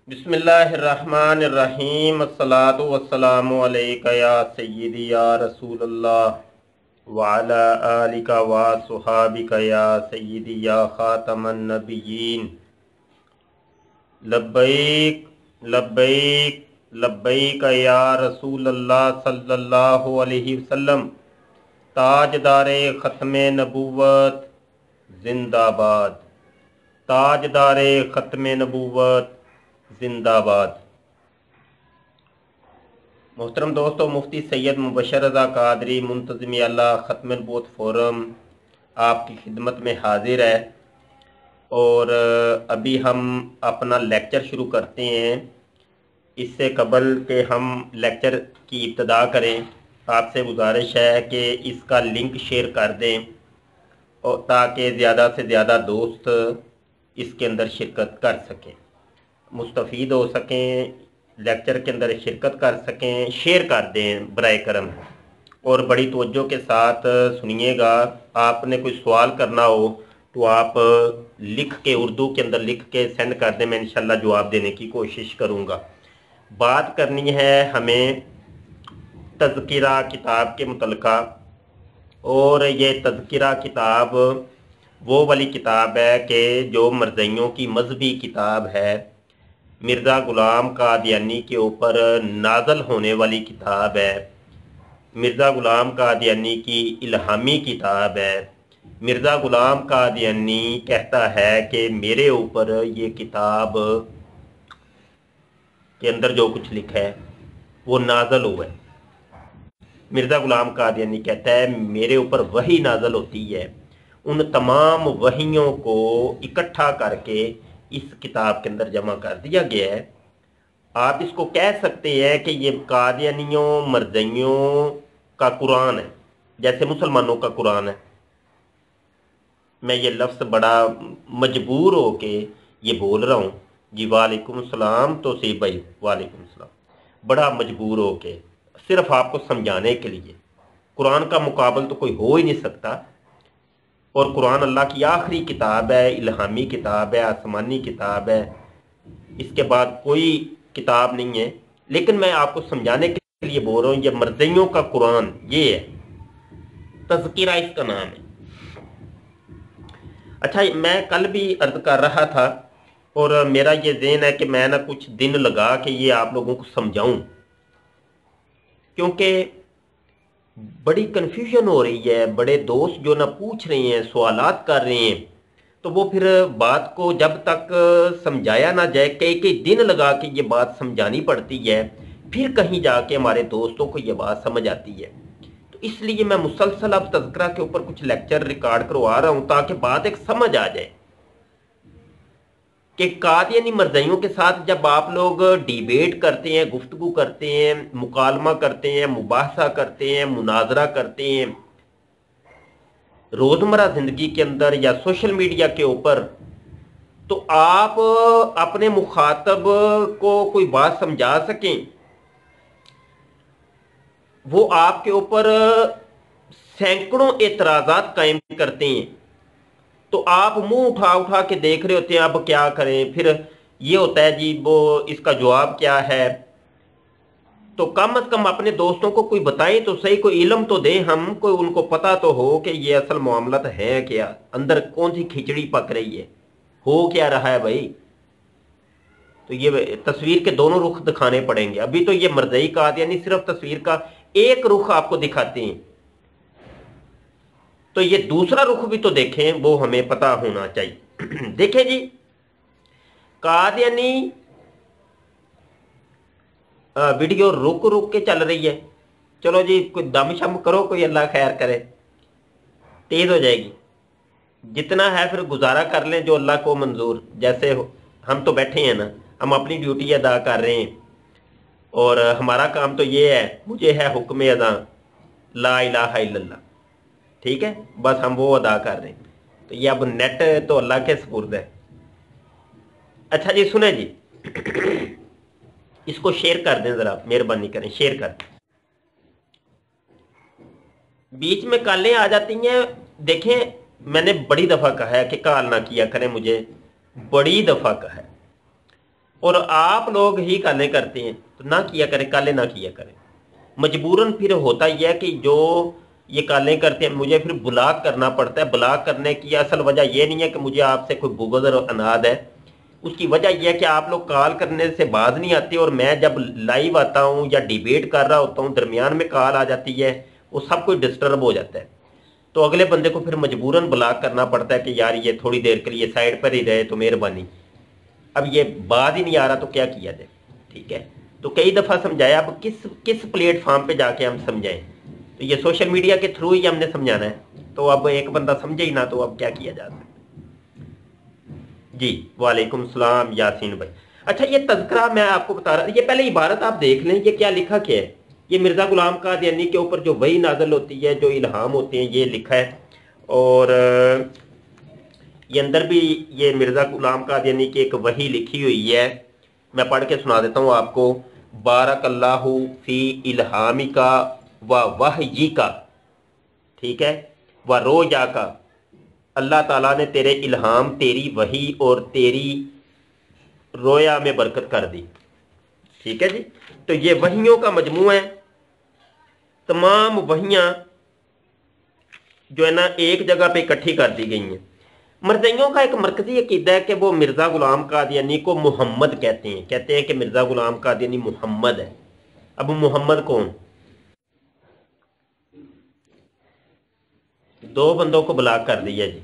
बिस्मिल्लाहिर्रहमानिर्रहीम अस्सलातु वस्सलामु अलैका या सय्यदी या रसूल अल्लाह व अला आलिका व सुहाबिका या सय्यदी या खातमन नबिय्यीन। लब्बैक लब्बैक लब्बैक या रसूल अल्लाह सल्लल्लाहु अलैहि वसल्लम। ताजदारे ख़त्मे नबूवत जिंदाबाद। ताजदारे ख़त्मे नबूवत जिंदाबाद। मोहतरम दोस्तों, मुफ्ती सैयद मुबशर रज़ा कादरी मुंतज़िम आला ख़त्म नबूवत फोरम आपकी खिदमत में हाजिर है। और अभी हम अपना लेक्चर शुरू करते हैं। इससे कबल के हम लेक्चर की इब्तिदा करें, आपसे गुजारिश है कि इसका लिंक शेयर कर दें और ताकि ज़्यादा से ज़्यादा दोस्त इसके अंदर शिरकत कर सकें, मुस्तफ़ीद हो सकें, लेक्चर के अंदर शिरकत कर सकें। शेयर कर दें बराए करम और बड़ी तवज्जो के साथ सुनिएगा। आपने कोई सवाल करना हो तो आप लिख के, उर्दू के अंदर लिख के सेंड कर दें, मैं इंशाल्लाह जवाब देने की कोशिश करूँगा। बात करनी है हमें तज़किरा किताब के मुतल्लिक़ा, और ये तज़किरा किताब वो वाली किताब है कि जो मरज़इयों की मजहबी किताब है, मिर्ज़ा ग़ुलाम कादियानी के ऊपर नाज़ल होने वाली किताब है, मिर्ज़ा ग़ुलाम कादियानी की इल्हामी किताब है। मिर्ज़ा ग़ुलाम कादियानी कहता है कि मेरे ऊपर ये किताब के अंदर जो कुछ लिखा है वो नाज़ल हुआ है। मिर्ज़ा ग़ुलाम कादियानी कहता है मेरे ऊपर वही नाज़ल होती है। उन तमाम वहियों को इकट्ठा करके इस किताब के अंदर जमा कर दिया गया है। आप इसको कह सकते हैं कि ये कादियानियों मरज़इयों का कुरान है, जैसे मुसलमानों का कुरान है। मैं ये लफ्ज़ बड़ा मजबूर हो के ये बोल रहा हूँ जी। वालेकुम सलाम तौसीफ भाई, वालेकुम सलाम। बड़ा मजबूर हो के, सिर्फ आपको समझाने के लिए। कुरान का मुकाबल तो कोई हो ही नहीं सकता। और कुरान अल्लाह की आखिरी किताब है, इल्हामी किताब है, आसमानी किताब है। इसके बाद कोई किताब नहीं है। लेकिन मैं आपको समझाने के लिए बोल रहा हूँ, ये मरज़इयों का कुरान ये है, तज़किरा इसका नाम है। अच्छा, मैं कल भी अर्ज कर रहा था और मेरा ये ज़हन है कि मैं ना कुछ दिन लगा के ये आप लोगों को समझाऊं, क्योंकि बड़ी कन्फ्यूजन हो रही है। बड़े दोस्त जो ना पूछ रहे हैं, सवालात कर रहे हैं, तो वो फिर बात को जब तक समझाया ना जाए, कई कई दिन लगा के ये बात समझानी पड़ती है, फिर कहीं जाके हमारे दोस्तों को ये बात समझ आती है। तो इसलिए मैं मुसलसल अब तज़किरा के ऊपर कुछ लेक्चर रिकॉर्ड करवा रहा हूं, ताकि बात एक समझ आ जाए कि कादियानी मरज़इयों के साथ जब आप लोग डिबेट करते हैं, गुफ्तगू करते हैं, मुकालमा करते हैं, मुबाहसा करते हैं, मुनाजरा करते हैं रोज़मर्रा ज़िंदगी के अंदर या सोशल मीडिया के ऊपर, तो आप अपने मुखातब को कोई बात समझा सकें, वो आपके ऊपर सैकड़ों एतराज़ात कायम करते हैं, तो आप मुंह उठा उठा के देख रहे होते हैं अब क्या करें। फिर ये होता है जी वो इसका जवाब क्या है। तो कम से कम अपने दोस्तों को कोई बताएं तो सही, कोई इल्म तो दें हम, कोई उनको पता तो हो कि ये असल मामला तो है क्या, अंदर कौन सी खिचड़ी पक रही है, हो क्या रहा है भाई। तो ये तस्वीर के दोनों रुख दिखाने पड़ेंगे। अभी तो ये मरज़ई कादियानी सिर्फ तस्वीर का एक रुख आपको दिखाते हैं, तो ये दूसरा रुख भी तो देखें, वो हमें पता होना चाहिए। देखें जी, कादियानी वीडियो रुक रुक के चल रही है। चलो जी, कोई दम शम करो, कोई अल्लाह खैर करे, तेज हो जाएगी। जितना है फिर गुजारा कर लें जो अल्लाह को मंजूर। जैसे हम तो बैठे हैं ना, हम अपनी ड्यूटी अदा कर रहे हैं, और हमारा काम तो ये है, मुझे है हुक्म अदा ला इलाहा इल्लल्लाह, ठीक है, बस हम वो अदा कर रहे हैं। तो ये अब नेट तो अल्लाह के सुपुर्द है। अच्छा जी, सुने जी, इसको शेयर कर दें जरा, मेहरबानी करें, शेयर कर दें। बीच में कालें आ जाती हैं। देखें, मैंने बड़ी दफा कहा है कि काल ना किया करें, मुझे बड़ी दफा कहा है। और आप लोग ही कालें करते हैं, तो ना किया करें, कालें ना किया करें। मजबूरन फिर होता ही है कि जो ये कालें करते हैं मुझे फिर ब्लॉक करना पड़ता है। ब्लॉक करने की असल वजह ये नहीं है कि मुझे आपसे कोई बुग़्ज़ और अनाद है, उसकी वजह यह है कि आप लोग कॉल करने से बाज नहीं आते, और मैं जब लाइव आता हूँ या डिबेट कर रहा होता हूँ, दरमियान में कॉल आ जाती है, वो सब कुछ डिस्टर्ब हो जाता है। तो अगले बंदे को फिर मजबूरन ब्लॉक करना पड़ता है कि यार ये थोड़ी देर के लिए साइड पर ही रहे तो मेहरबानी। अब ये बात ही नहीं आ रहा तो क्या किया जाए, ठीक है। तो कई दफ़ा समझाया, अब किस किस प्लेटफॉर्म पे जाके हम समझाएं। तो ये सोशल मीडिया के थ्रू ही हमने समझाना है, तो अब एक बंदा समझे ही ना, तो अब क्या किया जा सकता है। जी वालेकुम सलाम यासीन भाई। अच्छा, ये तज़किरा मैं आपको बता रहा, ये पहले इबारत आप देख लें, ये क्या लिखा क्या है। ये मिर्ज़ा गुलाम कादियानी के ऊपर जो वही नाज़िल होती है, जो इल्हाम होते हैं, ये लिखा है। और ये अंदर भी ये मिर्ज़ा गुलाम कादियानी की एक वही लिखी हुई है, मैं पढ़ के सुना देता हूँ आपको। बारकल्लाहु फी इल्हामिका व वहयी का, ठीक है, व रोया का। अल्लाह ताला ने तेरे इल्हाम, तेरी वही और तेरी रोया में बरकत कर दी, ठीक है जी। तो ये वहियों का मजमू है, तमाम वहियां जो है ना एक जगह पे इकट्ठी कर दी गई हैं। मरज़इयों का एक मरकजी अकीदा है कि वो मिर्ज़ा गुलाम कादियानी को मोहम्मद कहते हैं कि मिर्ज़ा गुलाम कादियानी मोहम्मद है। अब मोहम्मद कौन? दो बंदों को ब्लॉक कर दिया जी,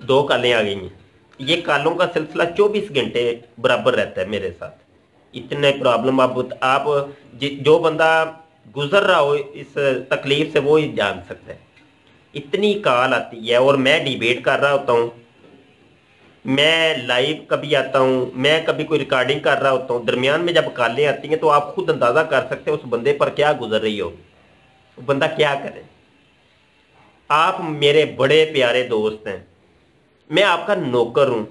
दो कालें आ गई हैं। ये कालों का सिलसिला 24 घंटे बराबर रहता है मेरे साथ। इतने प्रॉब्लम आप जो बंदा गुजर रहा हो इस तकलीफ से वो ही जान सकता है। इतनी कॉल आती है, और मैं डिबेट कर रहा होता हूँ, मैं लाइव कभी आता हूँ, मैं कभी कोई रिकॉर्डिंग कर रहा होता हूँ, दरमियान में जब कॉलें आती हैं तो आप खुद अंदाजा कर सकते हो उस बंदे पर क्या गुजर रही हो, वो बंदा क्या करे। आप मेरे बड़े प्यारे दोस्त हैं, मैं आपका नौकर हूं,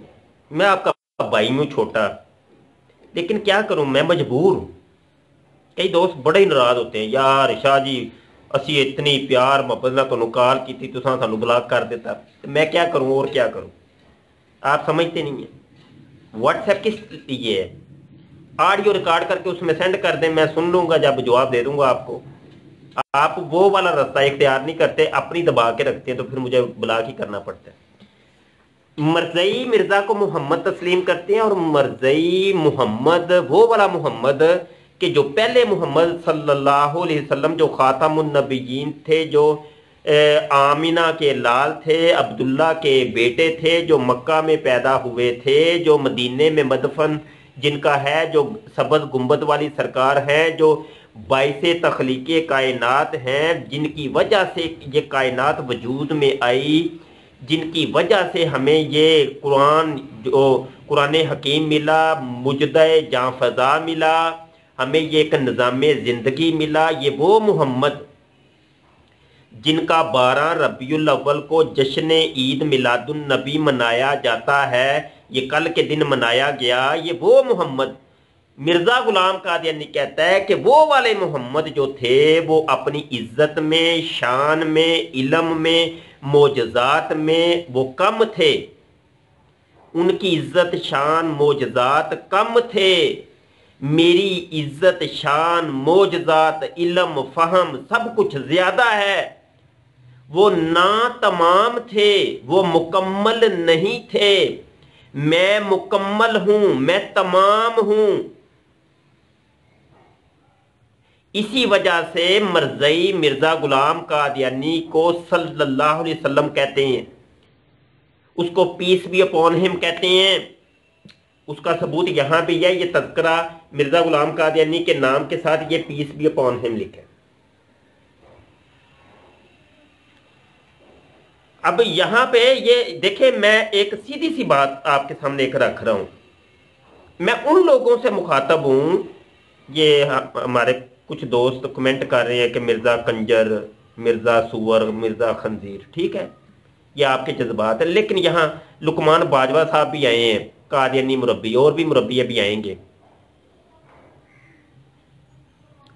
मैं आपका भाई हूं छोटा, लेकिन क्या करूं, मैं मजबूर हूं। कई दोस्त बड़े ही नाराज होते हैं, यार शाह जी असी इतनी प्यार मोहब्बत नाल तुहानू कॉल की, तुसां सानू ब्लॉक कर देता, तो मैं क्या करूं और क्या करूं। आप समझते नहीं है। व्हाट्सएप किस लिए है? ऑडियो रिकॉर्ड करके उसमें सेंड कर दें, मैं सुन लूंगा, जब जवाब दे दूंगा आपको। आप वो वाला रास्ता इख्तियार नहीं करते, अपनी दबा के रखते हैं, तो फिर मुझे ब्लॉक ही करना पड़ता है। मरज़ई मिर्जा को मोहम्मद तस्लीम करते हैं, और मरज़ई मोहम्मद वो वाला मोहम्मद कि जो पहले मोहम्मद सल्लल्लाहु अलैहि वसल्लम जो खातमुन नबिय्यीन थे, जो आमिना के लाल थे, अब्दुल्ला के बेटे थे, जो मक्का में पैदा हुए थे, जो मदीने में मदफन जिनका है, जो सबज गुंबद वाली सरकार है, जो बाइसे तख्लीक़े कायनात हैं, जिनकी वजह से ये कायनात वजूद में आई, जिनकी वजह से हमें ये कुरान जो कुरान हकीम मिला, मुजदे जाँ फ़ज़ा मिला, हमें ये एक निज़ाम ज़िंदगी मिला। ये वो मोहम्मद जिनका 12 रबीउल अव्वल को जश्न ईद मिलादुन नबी मनाया जाता है, ये कल के दिन मनाया गया, ये वो मोहम्मद। मिर्ज़ा गुलाम कादियानी कहता है कि वो वाले मोहम्मद जो थे वो अपनी इज्जत में, शान में, इल्म में, मोजज़ात में वो कम थे, उनकी इज्जत शान मोजज़ात कम थे। मेरी इज्जत शान मोजज़ात इल्म फहम सब कुछ ज्यादा है। वो ना तमाम थे, वो मुकम्मल नहीं थे, मैं मुकम्मल हूं, मैं तमाम हूं। इसी वजह से मरज़ई मिर्ज़ा गुलाम कादियानी को सल्लल्लाहु अलैहि वसल्लम कहते हैं, उसको पीस बी अपॉन हिम कहते हैं। उसका सबूत यहां भी है, ये तज़किरा मिर्ज़ा गुलाम कादियानी के नाम के साथ ये पीस बी अपॉन हिम लिखा है। अब यहां पे ये देखे, मैं एक सीधी सी बात आपके सामने एक रख रहा हूं, मैं उन लोगों से मुखातब हूं, ये हमारे कुछ दोस्त कमेंट कर रहे हैं कि मिर्ज़ा कंजर, मिर्ज़ा सुअर, मिर्ज़ा खंजीर, ठीक है, ये आपके जज्बात है, लेकिन यहाँ लुकमान बाजवा साहब भी आए हैं, कादियानी मुरब्बी, और भी मुरब्बी भी आएंगे,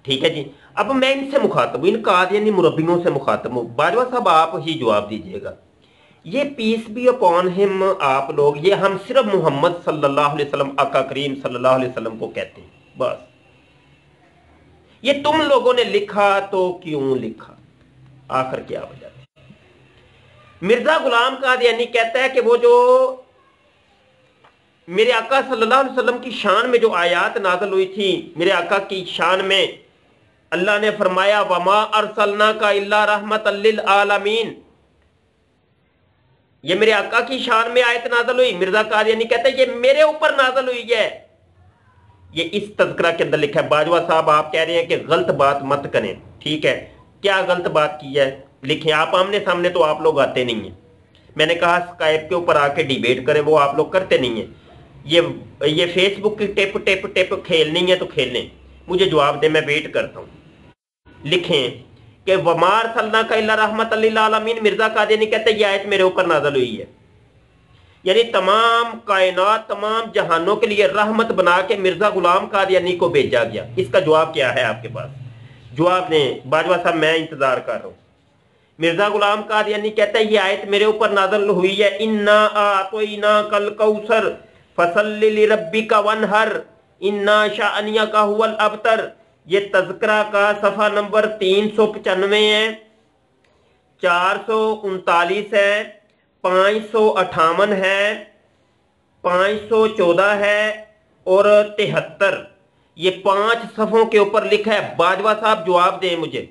ठीक है जी। अब मैं इनसे मुखातब हूँ, इन कादियानी मुरब्बियों से मुखातब हूँ। बाजवा साहब आप ही जवाब दीजिएगा, ये पीस बी अपॉन हिम आप लोग, ये हम सिर्फ मोहम्मद सल्लल्लाहु अलैहि वसल्लम, आका करीम सल्लल्लाहु अलैहि वसल्लम को कहते हैं बस। ये तुम लोगों ने लिखा तो क्यों लिखा, आखिर क्या वजह थी? मिर्जा गुलाम कादियानी कहता है कि वो जो मेरे आका सल्लल्लाहु अलैहि वसल्लम की शान में जो आयात नाज़िल हुई थी, मेरे आका की शान में अल्लाह ने फरमाया वमा अरसलना का इल्ला रहमतल लिल आलमीन, ये मेरे आका की शान में आयत नाज़िल हुई। मिर्जा कादियानी कहते हैं ये मेरे ऊपर नाज़िल हुई है। ये इस तज़किरा के अंदर लिखा है। बाजवा साहब आप कह रहे हैं कि गलत बात मत करें, ठीक है, क्या गलत बात की है लिखें। आप आमने सामने तो आप लोग आते नहीं हैं। मैंने कहा स्काइप के ऊपर आके डिबेट करें, वो आप लोग करते नहीं हैं। ये फेसबुक की टिप टिप टिप खेलनी है तो खेलें, मुझे जवाब दें, मैं वेट करता हूँ। लिखें कि वमार सल्ला का इल्ला रहमतल लिल आलमीन, मिर्जा कादियानी कहते हैं ये आयत मेरे ऊपर नाज़िल हुई है, यानी तमाम कायनात, तमाम जहानों के लिए रहमत बना के मिर्जा गुलाम कादियानी को भेजा गया। इसका जवाब क्या है आपके पास? जवाब दें बाजवा साहब, मैं इंतजार कर रहा हूँ। मिर्जा गुलाम कादियानी कहता है ये आयत मेरे ऊपर नाज़िल हुई है। इन्ना आतोइना कल कौसर फसल्लि लिरब्बिका वनहर इन्ना शाअनिका हुवल अबतर। ये तज़किरा का सफ़ा नंबर 395 है, 439 है, 558 है, 514 है और 73, ये 5 सफ़ों के ऊपर लिखा है। बाजवा साहब जवाब दें मुझे।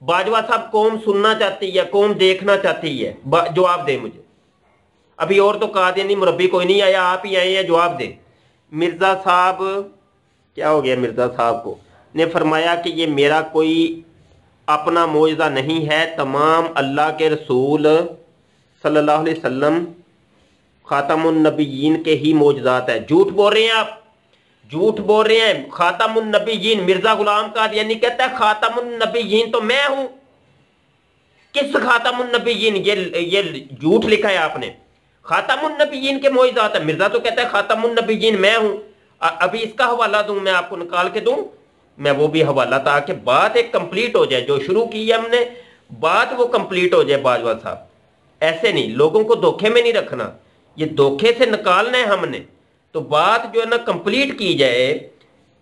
बाजवा साहब कौम सुनना चाहती है, कौम देखना चाहती है, जवाब दें मुझे। अभी और तो कादियानी मुरब्बी कोई नहीं आया, आप ही आए हैं, जवाब दें। मिर्जा साहब क्या हो गया? मिर्जा साहब को ने फरमाया कि ये मेरा कोई अपना मौजज़ा नहीं है, तमाम अल्लाह के रसूल सल्लल्लाहु अलैहि वसल्लम खातमुन नबीयीन के ही मौजज़ात है। झूठ बोल रहे हैं आप, झूठ बोल रहे हैं। खातमुन नबीयीन मिर्जा गुलाम कादियानी कहता है खातमुन नबीयीन तो मैं हूं। किस खातमुन नबीयीन? ये झूठ लिखा है आपने। खातमुन नबीयीन के मौजज़ात है, मिर्जा तो कहता है खातमुन नबीयीन मैं हूं। अभी इसका हवाला दूं मैं आपको, निकाल के दूं मैं वो भी हवाला, ताकि बात एक कंप्लीट हो जाए। जो शुरू की है हमने बात वो कंप्लीट हो जाए। बाजवा साहब ऐसे नहीं, लोगों को धोखे में नहीं रखना, ये धोखे से निकालना है हमने। तो बात जो है ना कंप्लीट की जाए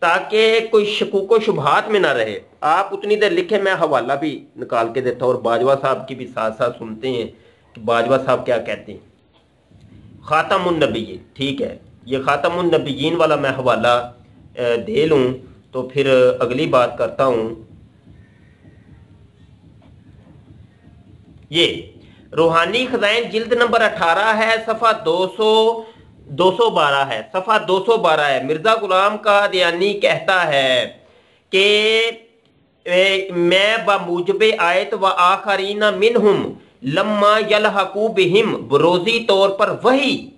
ताकि कोई शकूक शुबहात में ना रहे। आप उतनी देर लिखे, मैं हवाला भी निकाल के देता हूँ और बाजवा साहब की भी साथ साथ सुनते हैं कि बाजवा साहब क्या कहते हैं। खातमुन नबीयीन, ठीक है, ये खातमुन नबीयीन वाला मैं हवाला दे लूँ तो फिर अगली बात करता हूँ। ये रूहानी खजाइन जिल्द नंबर 18 है, सफ़ा 212 है, सफ़ा 212 है। मिर्जा गुलाम कादियानी कहता है कि मैं बमूजब आयत व आखरीना मिनहुम लम्मा यलहकू बिहिम, बरोज़ी तौर पर वही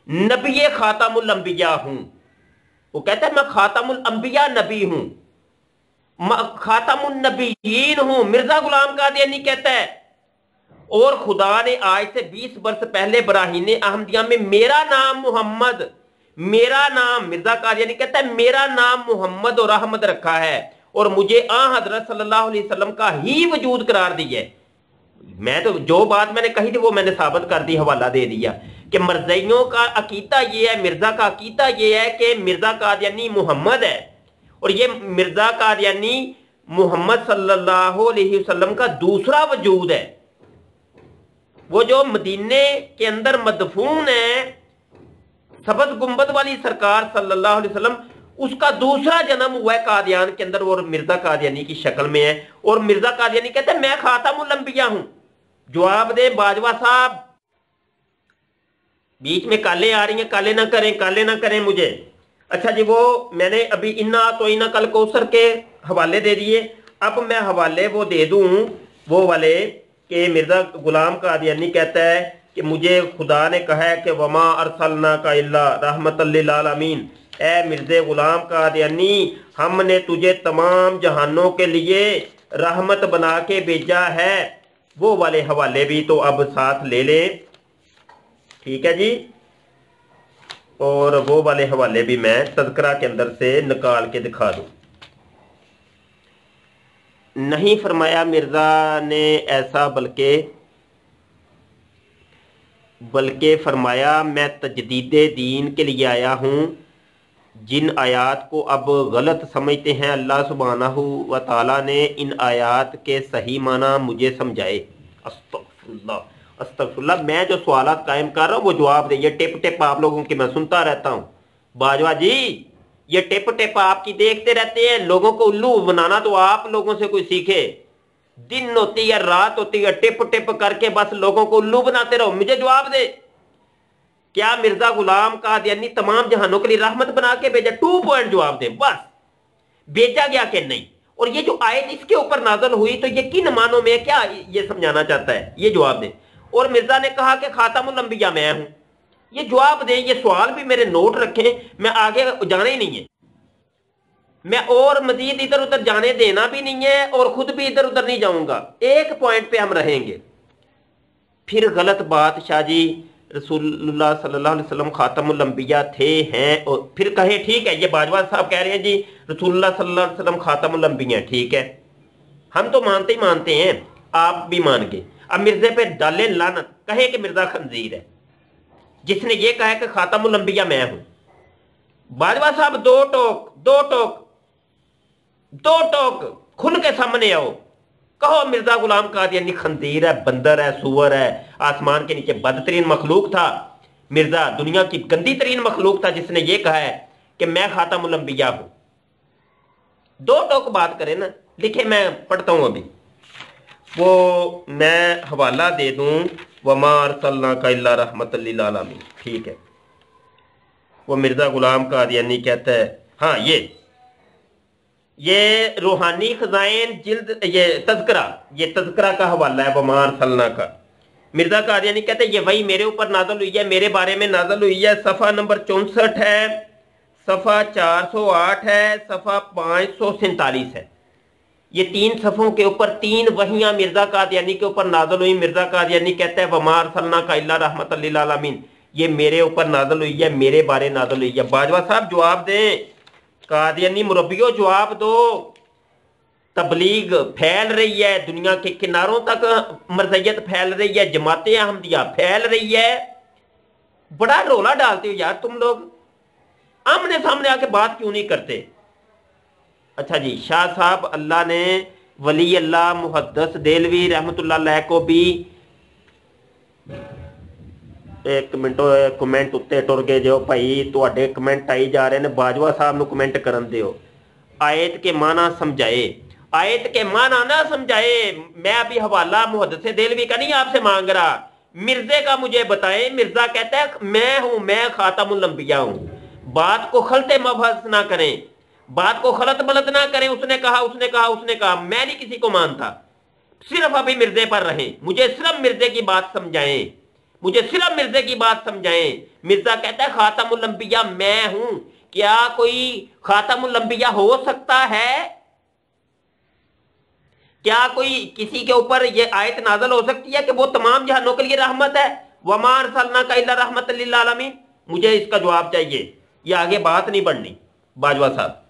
नबी खातमुल अंबिया हूं। वो कहता है मैं खातमुल अंबिया नबी हूं, खातमुन नबीयीन हूं। मिर्जा गुलाम कादियानी कहता है और खुदा ने आज से 20 वर्ष पहले बराहीने अहमदिया में मेरा नाम मोहम्मद, मेरा नाम, मिर्जा कादियानी कहता है मेरा नाम मोहम्मद और अहमद रखा है और मुझे हजरत सल्लल्लाहु अलैहि वसल्लम का ही वजूद करार दिया है। मैं तो जो बात मैंने कही थी वो मैंने साबित कर दी, हवाला दे दिया कि मरज़इयों का अकीदा ये है, मिर्जा का अकीदा ये है कि मिर्जा कादियानी मोहम्मद है और ये मिर्जा कादियानी मोहम्मद सल्लल्लाहु अलैहि वसल्लम का दूसरा वजूद है। वो जो मदीने के अंदर मदफून है, सबज गुंबद वाली सरकार सल्लल्लाहु अलैहि वसल्लम, उसका दूसरा जन्म हुआ है कादियान के अंदर और मिर्जा कादियानी की शक्ल में है। और मिर्जा कादियानी कहते हैं मैं खातमुल अंबिया हूं। जवाब दे बाजवा साहब। बीच में काले आ रही हैं, काले ना करें, काले ना करें मुझे। अच्छा जी, वो मैंने अभी इन्ना तो इन्ना कल कौसर के हवाले दे दिए। अब मैं हवाले वो दे दूं वो वाले कि मिर्जा गुलाम कादियानी कहता है कि मुझे खुदा ने कहा है कि वमा अरसलना का इल्ला रहमतल लिल आलमीन। ए मिर्ज़े गुलाम कादियानी, हमने तुझे तमाम जहानों के लिए रहमत बना के भेजा है। वो वाले हवाले भी तो अब साथ ले लें, ठीक है जी। और वो वाले हवाले भी मैं तज़किरा के अंदर से निकाल के दिखा दूं। नहीं फरमाया मिर्ज़ा ने ऐसा, बल्कि बल्कि फरमाया मैं तजदीद दीन के लिए आया हूँ। जिन आयात को अब गलत समझते हैं अल्लाह सुब्हानहू व तआला ने इन आयात के सही माना मुझे समझाए। अस्तगफुरुल्लाह अस्तगफुरुल्लाह। मैं जो सवालात कायम कर रहा हूँ वो जवाब दे। ये टिप टिप आप लोगों की मैं सुनता रहता हूँ। बाजवा जी ये टिप टिप आपकी देखते रहते हैं। लोगों को उल्लू बनाना तो आप लोगों से कोई सीखे। दिन होती है रात होती है टिप टिप करके बस लोगों को उल्लू बनाते रहो। मुझे जवाब दे, क्या मिर्जा गुलाम कादियानी तमाम जहानों के लिए रहमत बना के भेजा? 2 पॉइंट जवाब दे बस। भेजा गया कि नहीं? और ये जो आयत इसके ऊपर नाजल हुई तो ये किन मानों में क्या ये समझाना चाहता है, ये जवाब दे। और मिर्जा ने कहा कि खातमुल अंबिया मैं हूं, ये जवाब दे। ये सवाल भी मेरे नोट रखें, मैं आगे जाना ही नहीं है, मैं और मजीद इधर उधर जाने देना भी नहीं है और खुद भी इधर उधर नहीं जाऊंगा। एक पॉइंट पे हम रहेंगे। फिर गलत बात शाह जी, रसूलुल्लाह सल्लल्लाहु अलैहि वसल्लम खातमुल अंबिया थे हैं। और फिर कहे ठीक है, ये बाजवा साहब कह रहे हैं जी रसूलुल्लाह सल्लल्लाहु अलैहि वसल्लम खातमुल अंबिया, ठीक है हम तो मानते ही मानते हैं, आप भी मान गए। अब मिर्जे पे डाले लानत, कहे कि मिर्जा खंजीर है जिसने ये कहा कि खातमुल अंबिया मैं हूं। बाजवा साहब दो टोक खुल के सामने आओ, कहो मिर्जा गुलाम कादियानी खंजीर है, बंदर है, सुअर है, आसमान के नीचे बदतरीन मखलूक था। मिर्जा दुनिया की गंदी तरीन मखलूक था जिसने ये कहा है कि मैं खातमुल अंबिया हूं। दो टोक बात करें ना, लिखे मैं पढ़ता हूं अभी, वो मैं हवाला दे दूं, वमा अरसलनाका इल्ला रहमतल लिल आलमीन, ठीक है। वो मिर्जा गुलाम कादियानी कहता है, हाँ ये रूहानी खजाइन जिल्द ये तज़किरा का हवाला है, वमा अरसलना का। मिर्जा कादियानी कहते हैं ये वही मेरे ऊपर नाज़िल हुई है, मेरे बारे में नाज़िल हुई है। सफ़ा नंबर 64 है, सफ़ा 408 है, सफ़ा 547 है। ये 3 सफ़ों के ऊपर 3 वहियां मिर्जा कादियानी के ऊपर नाज़िल हुई। मिर्जा कादियानी कहते हैं वमा अरसलनाका इल्ला रहमतल लिल आलमीन, ये मेरे ऊपर नाज़िल हुई है, मेरे बारे नाज़िल हुई है। बाजवा साहब जवाब दें, कादियानी मुरब्बियों जवाब दो। तबलीग फैल रही है, दुनिया के किनारों तक मरज़ियत फैल रही है, जमाते अहमदिया फैल रही है। बड़ा रोला डालते हो यार तुम लोग, आमने सामने आके बात क्यों नहीं करते? अच्छा जी, शाह साहब अल्लाह ने वली अल्लाह मुहद्दस देलवी रहमतुल्लाह अलैह को भी एक मिनटो कमेंट उत्ते टुर गए जो भाई, तुहाडे कमेंट आई जा रहे हैं, बाजवा साहब नूं कमेंट करन दिओ। आयत के माना समझाए, आयत के माना ना समझाए। मैं अभी हवाला मुहद्दिस देलवी का नहीं आपसे मांग रहा, मिर्जे का मुझे बताएं। मिर्जा कहता है मैं हूं, मैं खातमुल अंबिया हूं। बात को खलते मबहस ना करें, बात को खलत मलत ना करें। उसने कहा, मैं नहीं किसी को मानता। सिर्फ अभी मिर्जे पर रहें, मुझे सिर्फ मिर्जे की बात समझाएं, मुझे सिर्फ मिर्जे की बात समझाएं। मिर्जा कहता है खातमुल अंबिया मैं हूं। क्या कोई खातमुल अंबिया हो सकता है? क्या कोई किसी के ऊपर ये आयत नाज़िल हो सकती है कि वो तमाम जहानों के लिए रहमत है? वमा अरसलनाका इल्ला रहमतल लिल आलमीन। मुझे इसका जवाब चाहिए, ये आगे बात नहीं बढ़नी। बाजवा साहब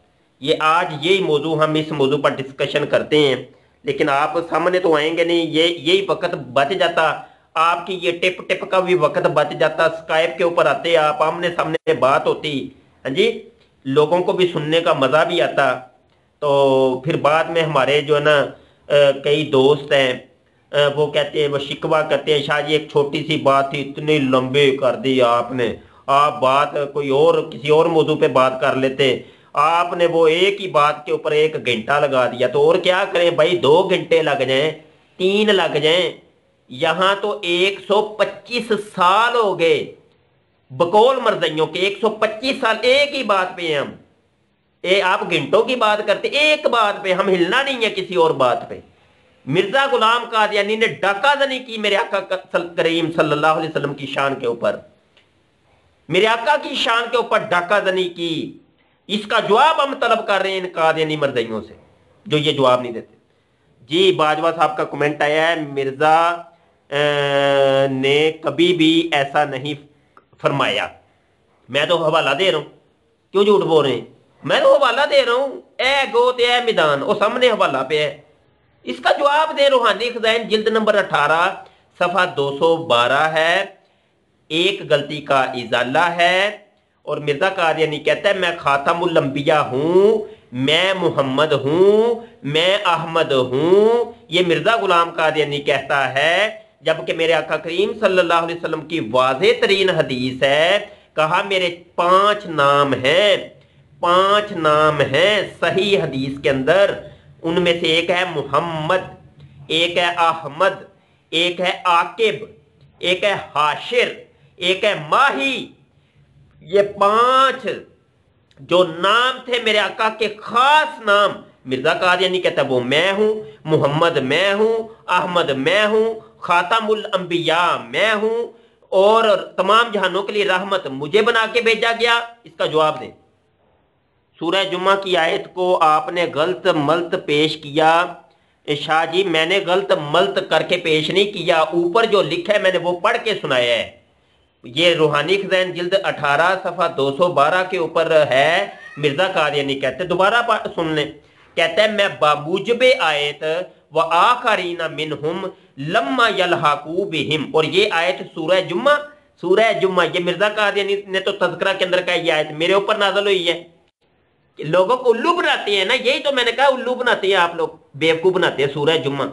ये आज यही मौजू, हम इस मौजू पर डिस्कशन करते हैं, लेकिन आप सामने तो आएंगे नहीं। यही वक्त बच जाता, आपकी ये टिप टिप का भी वक्त बच जाता। स्काइप के ऊपर आते आप, आमने सामने बात होती, हाँ जी, लोगों को भी सुनने का मज़ा भी आता। तो फिर बाद में हमारे जो है ना कई दोस्त हैं वो कहते हैं, वो शिकवा करते हैं, शाह जी एक छोटी सी बात थी इतनी लंबे कर दी आपने, आप बात कोई और किसी और मौजू पे बात कर लेते, आपने वो एक ही बात के ऊपर 1 घंटा लगा दिया। तो और क्या करें भाई, 2 घंटे लग जाएं, 3 लग जाएं, यहां तो 125 साल हो गए बकौल मर्जियों के। 125 साल एक ही बात पे हम, आप घंटों की बात करते, एक बात पे हम हिलना नहीं है किसी और बात पे। मिर्जा गुलाम कादियानी ने डाकाज़नी की मेरे आका करीम सल्लल्लाहु अलैहि वसल्लम की शान के ऊपर, मेरे आका की शान के ऊपर डाकाज़नी की। इसका जवाब हम तलब कर रहे हैं इन कादियानी मर्जियों से जो ये जवाब नहीं देते। जी बाजवा साहब का कमेंट आया है, मिर्जा ने कभी भी ऐसा नहीं फरमाया। मैं तो हवाला दे रहा हूं, क्यों झूठ बोल रहे हैं? मैं तो हवाला दे रहा हूं, ए गोत ए मैदान, वो सामने हवाला पे है, इसका जवाब दे। रूहानी खजाइन जिल्द नंबर 18 सफ़ा 212 है, ایک غلطی کا ازالہ ہے۔ اور مرزا قادیانی کہتا ہے میں خاتم الانبیاء ہوں، میں محمد ہوں، میں احمد ہوں، یہ مرزا غلام قادیانی کہتا ہے، جبکہ میرے آقا کریم صلی اللہ علیہ وسلم کی واضح ترین حدیث ہے، کہا میرے 5 نام ہیں، 5 نام ہیں صحیح حدیث کے اندر، ان میں سے ایک ہے محمد، ایک ہے احمد، ایک ہے عاقب، ایک ہے حاشر، ایک ہے ماہی۔ یہ 5 جو نام تھے میرے آقا کے خاص نام، مرزا قادیانی کہتا ہے وہ میں ہوں، محمد میں ہوں، احمد میں ہوں، خاتم الانبیاء میں ہوں، اور تمام جہانوں کے لیے رحمت مجھے بنا کے بھیجا گیا۔ اس کا جواب دیں۔ سورہ جمعہ کی آیت کو آپ نے غلط ملت پیش کیا۔ شاہ جی میں نے غلط ملت کر کے پیش نہیں کیا، اوپر جو لکھا ہے میں نے وہ پڑھ کے سنایا ہے۔ یہ روحانی خزائن جلد 18 صفحہ 212 کے اوپر ہے۔ مرزا قادیانی کہتے ہیں، دوبارہ سن لیں، کہتا ہے میں باموجب آیت وآخرین منہم لما یلحقوا بہم، اور یہ آیت سورہ جمعہ یہ مرزا قادیانی نے تو تذکرہ کے اندر کہا یہ آیت میرے اوپر نازل ہوئی ہے۔ لوگوں کو الو بناتے ہیں نا، یہی تو میں نے کہا الو بناتے ہیں آپ لوگ، بیوقوف بناتے ہیں سورہ جمعہ۔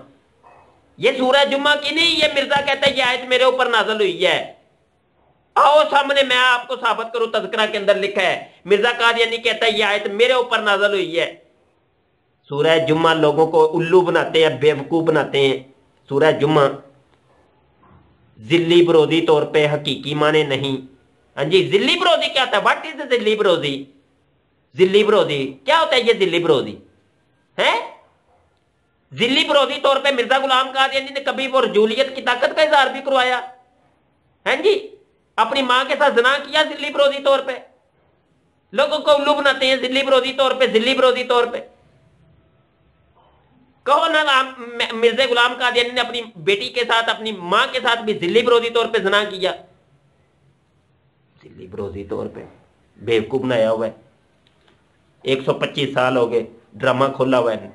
یہ سورہ جمعہ کی نہیں، یہ مرزا کہتا ہے یہ آیت میرے اوپر نازل ہوئی ہے۔ آؤ سامنے میں آپ کو ثابت کروں، تذکرہ کے اندر لکھا ہے مرزا قادیانی کہتا ہے یہ آیت میرے اوپر نازل ہوئی ہے۔ سورہ جمعہ لوگوں کو الو بناتے ہیں، بیوقوف بناتے ہیں۔ سورہ جمعہ ذلی برودی طور پہ حقیقی معنی نہیں۔ ہاں جی، ذلی برودی کیا ہوتا ہے؟ What is ذلی برودی؟ ذلی برودی کیا ہوتا ہے؟ یہ ذلی برودی ہے؟ ذلی برودی طور پہ مرزا غلام قادیانی نے کبھی وہ رجولیت کی طاقت کا اظہار بھی کروایا؟ ہیں جی، اپنی ماں کے ساتھ زنا کیا ذلی برودی طور پہ؟ لوگوں کو الو بناتے ہیں ذلی برودی طور پہ، ذلی برودی طور پہ۔ کہو نا مرزا غلام قادیانی نے اپنی بیٹی کے ساتھ، اپنی ماں کے ساتھ بھی ذلی برودی طور پہ زنا کیا؟ ذلی برودی طور پہ بیوقوف بنایا ہوا ہے۔ 125 سال ہو گئے ڈرامہ کھولا ہوا ہے،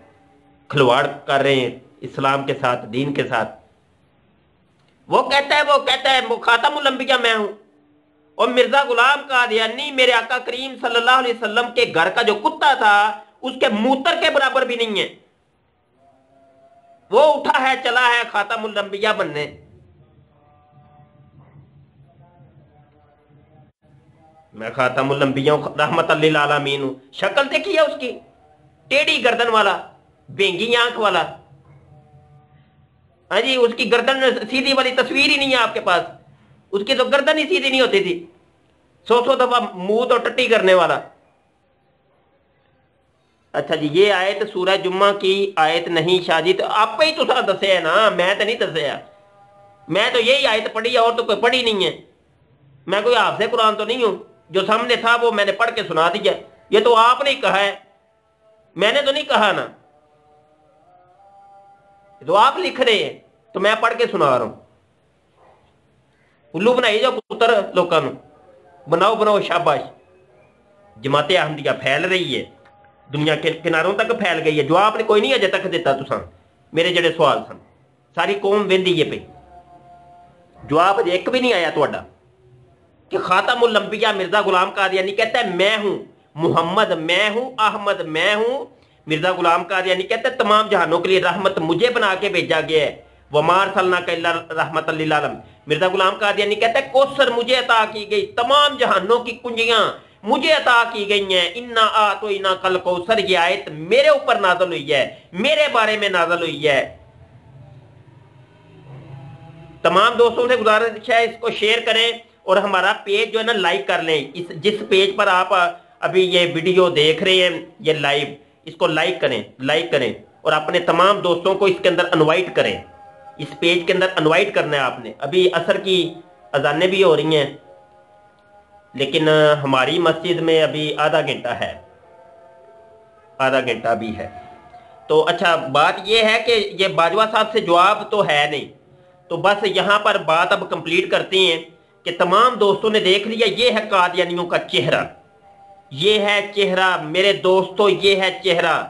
کھلواڑ کر رہے ہیں اسلام کے ساتھ، دین کے ساتھ۔ وہ کہتا ہے وہ خاتم الانبیاء میں ہوں، اور مرزا غلام قادیانی میرے آقا کریم صلی اللہ علیہ وسلم کے گھر کا جو کتا تھا اس کے موتر کے برابر بھی نہیں ہے۔ وہ اٹھا ہے چلا ہے خاتم الانبیاء بننے۔ میں خاتم الانبیاء رحمت للعالمین ہوں۔ شکل دیکھی ہے اس کی، ٹیڑھی گردن والا، بینگی آنکھ والا۔ ہاں جی، اس کی گردن سیدھی والی تصویر ہی نہیں ہے آپ کے پاس، اس کی تو گردن ہی سیدھی نہیں ہوتی تھی، 100 دفعہ منہ تو ٹٹی کرنے والا۔ اچھا جی، یہ آیت سورہ جمعہ کی آیت نہیں شاہ جی، تو آپ ہی تو دسے ہے نا، میں تو نہیں دسیا۔ میں تو یہی آیت پڑھی ہے، اور تو کوئی پڑھی نہیں ہے۔ میں کوئی حافظ قرآن تو نہیں ہوں، جو سامنے تھا وہ میں نے پڑھ کے سنا دیا۔ یہ تو آپ نے کہا ہے، میں نے تو نہیں کہا نا، تو آپ لکھ رہے ہیں تو میں پڑھ کے سنا رہا ہوں۔ الو بنائی جاؤ پتر لوگوں نو، بناؤ شاباش۔ جماعت احمدیہ پھیل رہی ہے، دنیا کے کناروں تک پھیل گئی ہے۔ جواب نے کوئی نہیں اجے تک دیتا تساں میرے جڑے سوال سن، ساری قوم ویندی ہے پئی، جواب اجے ایک بھی نہیں آیا تہاڈا کہ خاتم الانبیاء مرزا غلام قادیانی کہتا ہے میں ہوں، محمد میں ہوں، احمد میں ہوں۔ مرزا غلام قادیانی کہتا ہے تمام جہانوں کے لیے رحمت مجھے بنا کے بھیجا گیا ہے، وَمَا أَرْسَلْنَاكَ إِلَّا رَحْمَةً لِّلْعَالَمِينَ۔ مرزا غلام قادیانی کہتا ہے کوثر مجھے عطا کی گئی، تمام جہانوں کی کنجیاں مجھے عطا کی گئی ہیں۔ اِنَّا أَعْطَيْنَاكَ الْكَوْثَرَ، یہ آیت میرے اوپر نازل ہوئی ہے، میرے بارے میں نازل ہوئی ہے۔ تمام دوستوں سے گزارش ہے اس کو شیئر کریں، اور ہمارا پیج جو ہے نا لائک کر لیں۔ جس پیج پر آپ ابھی یہ ویڈیو دیکھ رہے ہیں، یہ لائیو، اس کو لائک کریں اور اپنے تمام دوستوں کو اس کے اندر انوائٹ کریں۔ اس پیج کے اندر انوائٹ کرنا ہے آپ نے۔ ابھی عصر کی اذانیں بھی ہو رہی ہیں، لیکن ہماری مسجد میں ابھی آدھا گھنٹہ بھی ہے۔ تو اچھا بات یہ ہے کہ یہ باجوہ صاحب سے جواب تو ہے نہیں، تو بس یہاں پر بات اب کمپلیٹ کرتے ہیں کہ تمام دوستوں نے دیکھ لیا یہ ہے قادیانیوں کا چہرہ، یہ ہے چہرہ میرے دوستوں، یہ ہے چہرہ،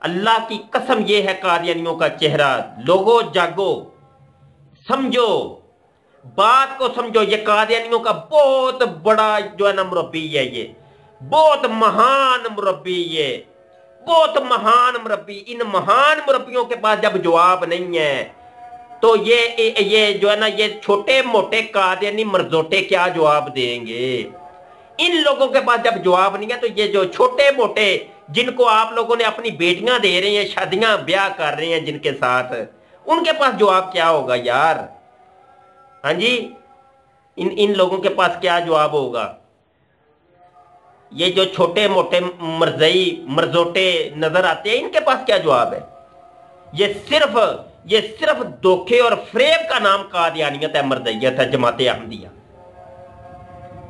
اللہ کی قسم یہ ہے قادیانیوں کا چہرہ۔ لوگوں جاگو، سمجھو، बात को समझो, ये कादियानियों का बहुत बड़ा जो है ना मुरब्बी है, ये बहुत महान मुरब्बी, ये बहुत महान मुरब्बी। इन महान मुरब्बियों के पास जब जवाब नहीं है तो ये जो है ना, ये छोटे मोटे कादियानी मर्दोटे क्या जवाब देंगे? इन लोगों के पास जब जवाब नहीं है तो ये जो छोटे मोटे जिनको आप लोगों ने अपनी बेटियां दे रहे हैं, शादियां ब्याह कर रहे हैं जिनके साथ, उनके पास जवाब क्या होगा यार? हाँ जी, इन लोगों के पास क्या जवाब होगा? ये जो छोटे मोटे मर्जई मर्जोटे नजर आते हैं, इनके पास क्या जवाब है? ये सिर्फ धोखे और फ्रेब का नाम कादियानियत है, मर्जइयत है, जमाते अहमदिया।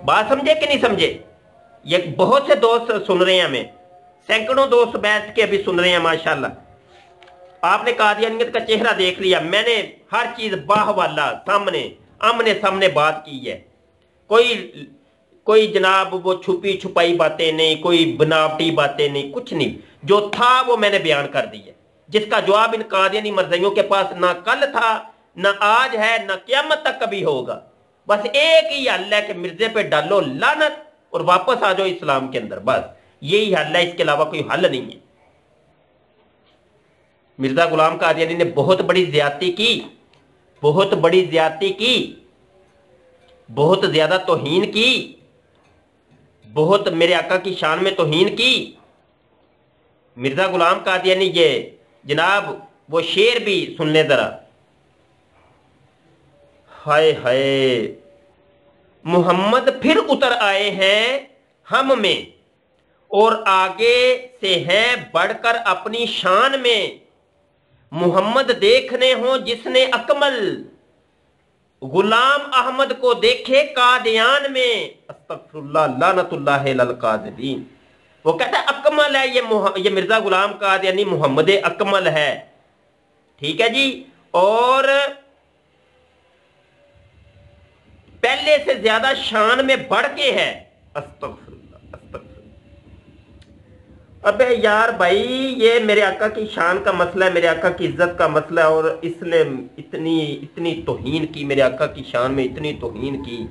बात समझे कि नहीं समझे? ये बहुत से दोस्त सुन रहे हैं, हमें सैकड़ों दोस्त बैठ के अभी सुन रहे हैं माशाल्लाह। आपने कादियानियत का चेहरा देख लिया, मैंने हर चीज बाह वाला सामने आमने सामने बात की है। कोई जनाब वो छुपी छुपाई बातें नहीं, कोई बनावटी बातें नहीं, कुछ नहीं। जो था वो मैंने बयान कर दी है, जिसका जवाब इन कादियानी मर्जियों के पास ना कल था, ना आज है, ना क़यामत तक कभी होगा। बस एक ही हल है कि मिर्जे पे डालो लानत और वापस आ जाओ इस्लाम के अंदर, बस यही हल है, इसके अलावा कोई हल नहीं है। मिर्जा गुलाम कादियानी ने बहुत बड़ी ज्यादती की, बहुत बड़ी ज्यादती की, बहुत ज्यादा तौहीन की, बहुत मेरे आका की शान में तौहीन की। मिर्जा गुलाम कादियानी ये जनाब वो शेर भी सुन ले जरा। हाय हाय, मोहम्मद फिर उतर आए हैं हम में और आगे से हैं बढ़कर अपनी शान में। मोहम्मद देखने हो जिसने अकमल, गुलाम अहमद को देखे कादियान में। अस्तगफिरुल्लाह लानतुल्लाह अलल काज़िबीन। वो कहता है अकमल है ये मिर्जा गुलाम कादियानी मोहम्मद अकमल है, ठीक है जी, और पहले से ज्यादा शान में बढ़ के है। अस्तगफिरुल्लाह अस्तगफिरुल्लाह। अबे यार भाई, ये मेरे आका की शान का मसला है, मेरे आका की इज्जत का मसला है, और इसने इतनी तौहीन की, मेरे आका की शान में इतनी तौहीन की,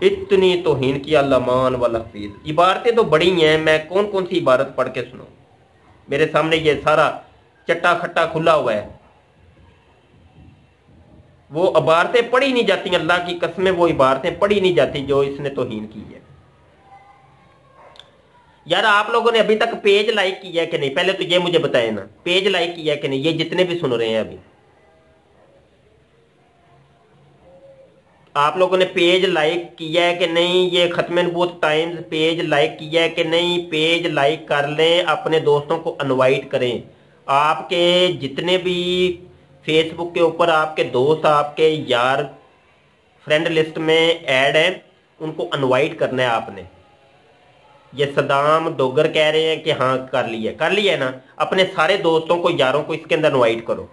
इतनी तौहीन की। अल्लामान वाला हफीज। इबारतें तो बड़ी हैं, मैं कौन कौन सी इबारत पढ़ के सुनाऊं? मेरे सामने ये सारा चट्टा खट्टा खुला हुआ है, वो इबारतें पढ़ी नहीं जाती, अल्लाह की कसमें वो इबारतें पढ़ी नहीं जाती जो इसने तौहीन की है। यार आप लोगों ने अभी तक पेज लाइक किया कि नहीं? पहले तो ये मुझे बताए ना, पेज लाइक किया कि नहीं? ये जितने भी सुन रहे हैं अभी, आप लोगों ने पेज लाइक किया है कि नहीं? ये खत्म नबूवत टाइम्स पेज लाइक किया है कि नहीं? पेज लाइक कर लें, अपने दोस्तों को इनवाइट करें। आपके जितने भी फेसबुक के ऊपर आपके दोस्त, आपके यार फ्रेंड लिस्ट में ऐड हैं, उनको इनवाइट करना है आपने। ये सदाम डोगर कह रहे हैं कि हाँ कर लिया है ना, अपने सारे दोस्तों को यारों को इसके अंदर इनवाइट करो।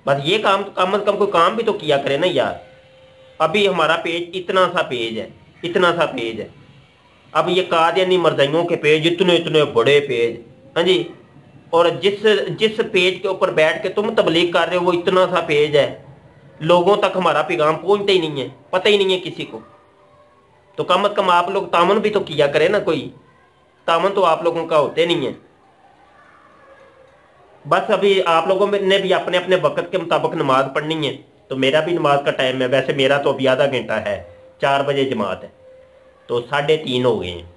बस ये काम तो कम से कम कोई काम भी तो किया करे ना यार। अभी हमारा पेज इतना सा पेज है, इतना सा पेज है। अब ये कादियानी मर्जियों के पेज इतने इतने बड़े पेज, हाँ जी, और जिस पेज के ऊपर बैठ के तुम तबलीग कर रहे हो वो इतना सा पेज है। लोगों तक हमारा पैगाम पहुंचता ही नहीं है, पता ही नहीं है किसी को। तो कम से कम आप लोग तामन भी तो किया करे ना, कोई तामन तो आप लोगों का होते नहीं है। बस अभी आप लोगों ने भी अपने अपने वक्त के मुताबिक नमाज पढ़नी है, तो मेरा भी नमाज का टाइम है। वैसे मेरा तो अभी आधा घंटा है, 4 बजे जमात है, तो 3:30 हो गए हैं।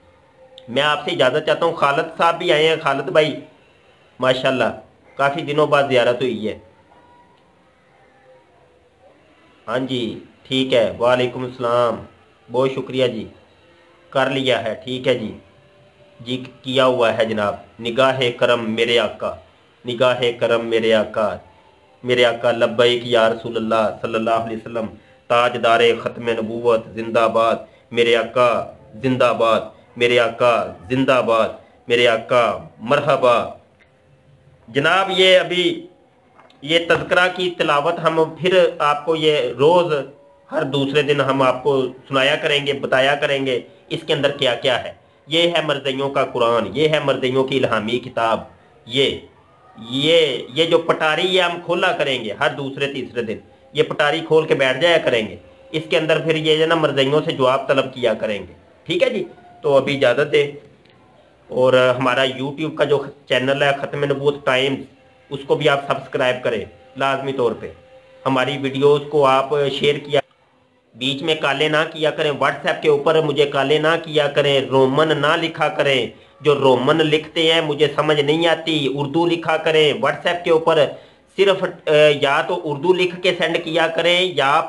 मैं आपसे इजाज़त चाहता हूँ। खालिद साहब भी आए हैं, खालिद भाई माशाल्लाह काफ़ी दिनों बाद ज़ियारत हुई है। हाँ जी ठीक है, वालेकुम अस्सलाम, बहुत शुक्रिया जी, कर लिया है, ठीक है जी किया हुआ है जनाब। निगाह करम मेरे आका, निगाह करम मेरे आका लब्बैक या रसूलल्लाह सल्लल्लाहु अलैहि वसल्लम, ताजदार ख़त्म नबूवत जिंदाबाद, मेरे आका जिंदाबाद, मेरे आका जिंदाबाद, मेरे आका मरहबा। जनाब ये अभी ये तज़किरा की तिलावत हम फिर आपको ये रोज़ हर दूसरे दिन हम आपको सुनाया करेंगे, बताया करेंगे इसके अंदर क्या क्या है। ये है मर्जियों का कुरान, ये है मर्जियों की इल्हामी किताब। ये जो पटारी है हम खोला करेंगे हर दूसरे तीसरे दिन। یہ پٹاری کھول کے بیٹھ جایا کریں گے، اس کے اندر پھر یہ جو نا مرضیوں سے جواب طلب کیا کریں گے، ٹھیک ہے جی۔ تو ابھی اجازت ہے، اور ہمارا یوٹیوب کا جو چینل ہے ختم نبوت ٹائمز، اس کو بھی آپ سبسکرائب کریں لازمی طور پہ، ہماری ویڈیوز کو آپ شیئر کیا، بیچ میں کالے نہ کیا کریں، واٹس ایپ کے اوپر مجھے کالے نہ کیا کریں، رومن نہ لکھا کریں، جو رومن لکھتے ہیں مجھے سمجھ نہیں آتی، اردو لکھا کریں واٹس ایپ کے اوپر، صرف یا تو اردو لکھ کے سینڈ کیا کریں یا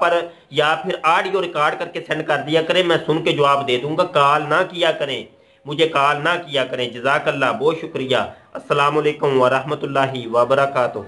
پھر آڈیو ریکارڈ کر کے سینڈ کر دیا کریں، میں سن کے جواب دے دوں گا، کال نہ کیا کریں، مجھے کال نہ کیا کریں۔ جزاک اللہ، بہت شکریہ۔ السلام علیکم ورحمۃ اللہ وبرکاتہ۔